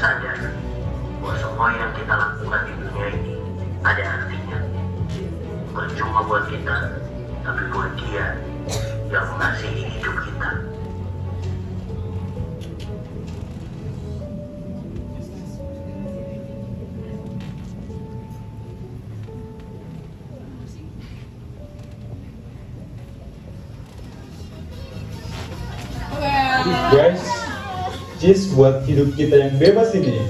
sadar bahwa semua yang kita lakukan di dunia ini ada artinya. Percuma buat kita, tapi buat dia yang mengasihi hidup kita. Guys, cheers buat hidup kita yang bebas ini.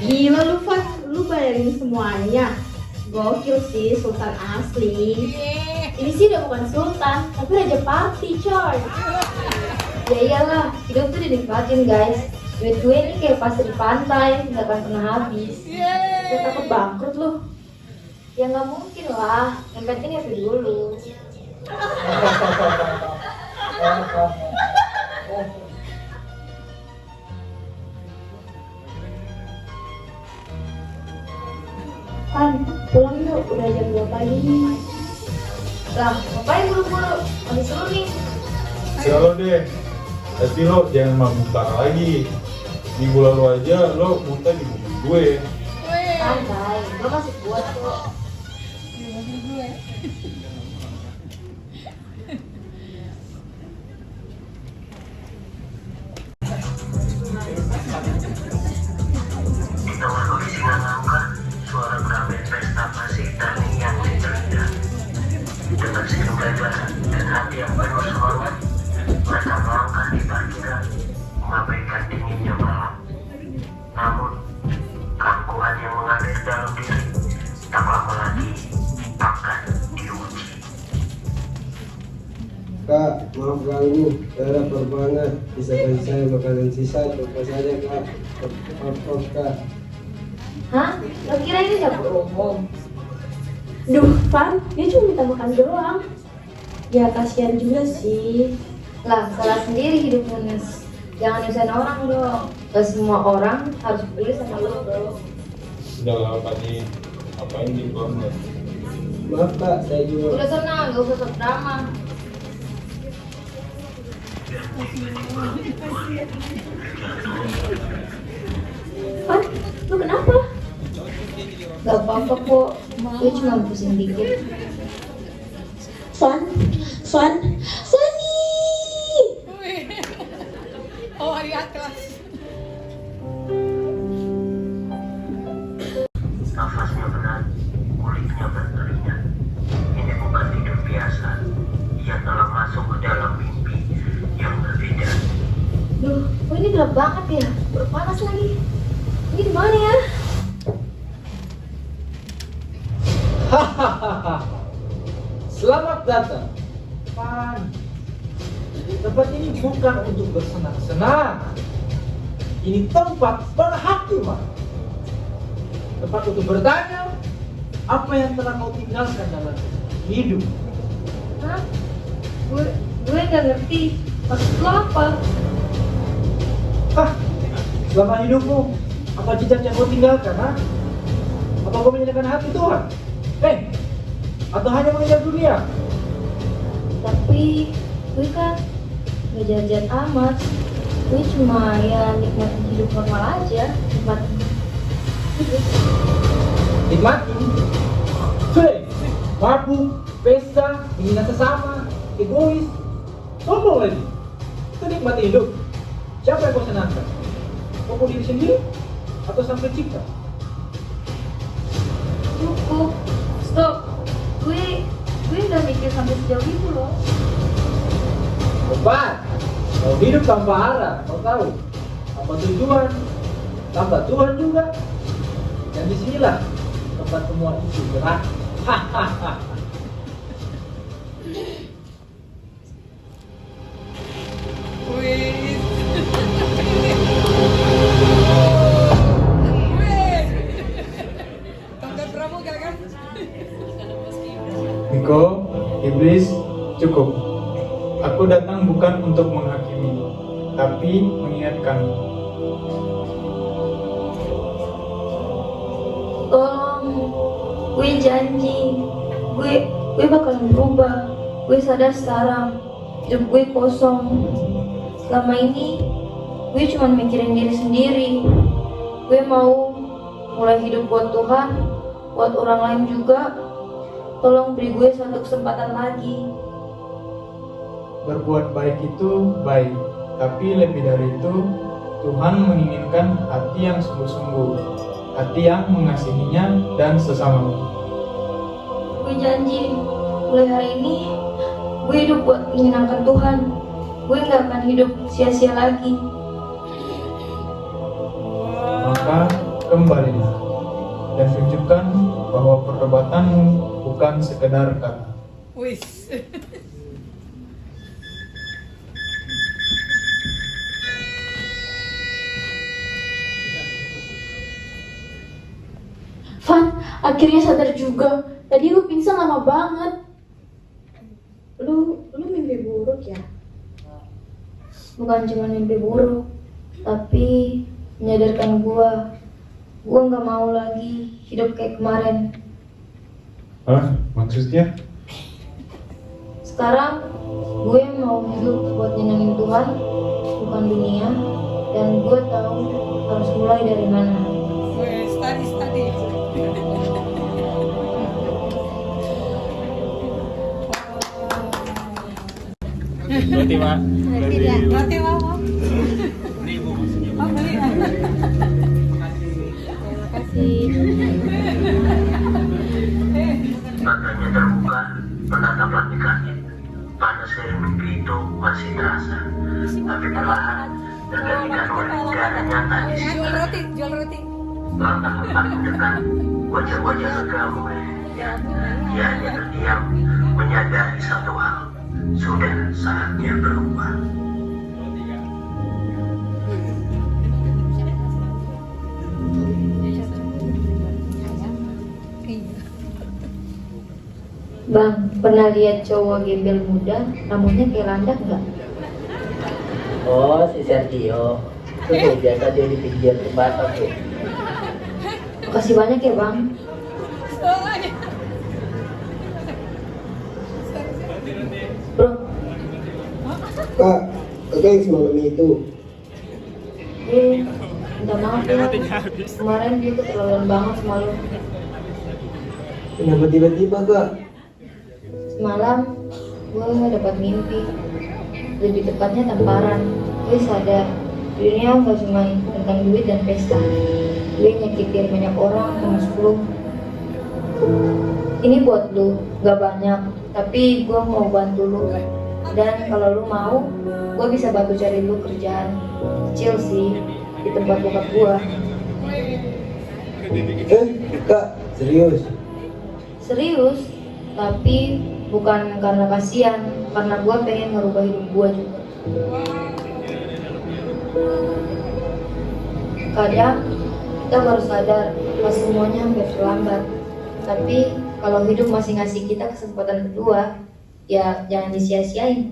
Gila lu Fat, lu bayarin semuanya. Gokil sih, sultan asli. Ini sih udah bukan sultan, tapi raja party coy. Ya iyalah, hidup tuh dinikmatin guys. Duit gue ini kayak pasir di pantai, gak akan pernah habis. Gue takut bangkrut lu. Ya gak mungkin lah, yang penting happy dulu. Pan, pulang yuk, udah jam 2 pagi nih. Lah, ngapain buru-buru? Habis lu nih. Selalu deh, tapi lo jangan mabuk lagi. Minggu lalu aja lo muntah di mobil gue. Santai, gue masih kuat kok. Di tengah kondisi melangkah, suara keramen pesta masih terngiang di telinga. Dengan senyum lebar dan hati yang penuh semangat, mereka melangkah di parkiran, mengabaikan dinginnya malam. Namun, keangkuhan yang mengalir dalam diri tak lama lagi akan diuji. Kak, maaf ganggu, saya lapar banget. Bisa kasih saya makanan sisa, coba saja kak. Maaf kak. Hah? Lo kira ini dapur umum? Duh, Pan, dia cuma minta makan doang. Ya kasihan juga sih. Lah, salah sendiri hidup Munis. Jangan nyusahin orang dong. Gak semua orang harus peduli sama lo bro. Udah lah Pak nih, apain di kamar? Maaf kak, saya juga. Udah tenang, gak usah sok drama. Pan, lu kenapa? Gak apa-apa kok, gue cuma pusing dikit. Fan, Fanny! Oh, arigato. Nafasnya berat, kulitnya berkeringat. Ini bukan tidur biasa. Ia telah masuk ke dalam mimpi yang berbeda. Duh, kok ini gelap banget ya? Panas lagi. Ini di mana ya? Hahaha. Selamat datang, Pan. Tempat ini bukan untuk bersenang-senang. Ini tempat penghakiman. Tempat untuk bertanya apa yang telah kau tinggalkan dalam hidup. Hah? Gue gak ngerti. Maksud lo apa? Hah? Selama hidupmu, apa jejak yang kau tinggalkan? Ha? Apa kau menyenangkan hati Tuhan? Atau hanya mengejar dunia? Tapi gue kan gak jajan amat. Gue cuma ya nikmatin hidup normal aja. Nikmatin hidup. Nikmati. Mabuk, pesta, menghina sesama, egois, sombong lagi. Itu nikmati hidup. Siapa yang kau senangkan? Kau diri sendiri atau sang pencipta? Cukup. Stop. Gue udah mikir sampai sejauh itu loh. Obat. Kau hidup tanpa arah, kau tahu. Tanpa tujuan, tanpa Tuhan juga. Dan disinilah tempat semua itu berakhir. Hahaha. Wih. Tangga pramuka kan? Niko, Iblis, cukup. Aku datang bukan untuk menghakimi, tapi mengingatkan. Tolong, gue janji, gue bakalan berubah. Gue sadar sekarang, hidup gue kosong. Selama ini, gue cuma mikirin diri sendiri. Gue mau mulai hidup buat Tuhan, buat orang lain juga. Tolong beri gue satu kesempatan lagi. Berbuat baik itu baik, tapi lebih dari itu, Tuhan menginginkan hati yang sungguh-sungguh, hati yang mengasihinya dan sesamamu. Gue janji, mulai hari ini, gue hidup buat menyenangkan Tuhan. Gue gak akan hidup sia-sia lagi. Maka kembalilah dan tunjukkan bahwa pertobatanmu bukan sekedar kata. Wis. Van, akhirnya sadar juga. Tadi lu pingsan lama banget. Lu mimpi buruk ya? Bukan cuma mimpi buruk, tapi menyadarkan gue gak mau lagi hidup kayak kemarin. Hah? Maksudnya? Sekarang gue mau hidup buat nyenengin Tuhan, bukan dunia. Dan gue tahu harus mulai dari mana. Wis, study. Roti, Pak. Roti mau. Oh, beli. Terima kasih. Matanya terbuka, menatap langit-langit. Panas dari mimpi itu masih terasa, tapi perlahan tergantikan oleh udara nyata di Jual sekitar. roti. Langkah paling dekat, wajah-wajah lega mulai dilihat. Dia hanya terdiam, menyadari satu hal. Sudah saatnya berubah. Bang, pernah lihat cowok gembel muda, rambutnya kayak landak nggak? Oh, si Sergio. Itu biasa dia di pinggir jembatan tuh. Makasih banyak ya bang. Bro, Kak, kakak yang semalam itu. gue minta maaf ya. Kemarin gue keterlaluan banget semalam. Kenapa tiba-tiba kak? Semalam gue dapat mimpi, lebih tepatnya tamparan. Gue sadar dunia gak cuma tentang duit dan pesta. Gue nyakitin banyak orang termasuk lu. Ini buat lu, gak banyak, tapi gue mau bantu lu. Dan kalau lu mau, gue bisa bantu cari lu kerjaan kecil sih di tempat bokap gue. Kak, serius? Serius, tapi bukan karena kasihan, karena gue pengen ngerubah hidup gue juga. Kadang kita baru sadar pas semuanya hampir terlambat. Tapi kalau hidup masih ngasih kita kesempatan kedua, ya jangan disia-siain.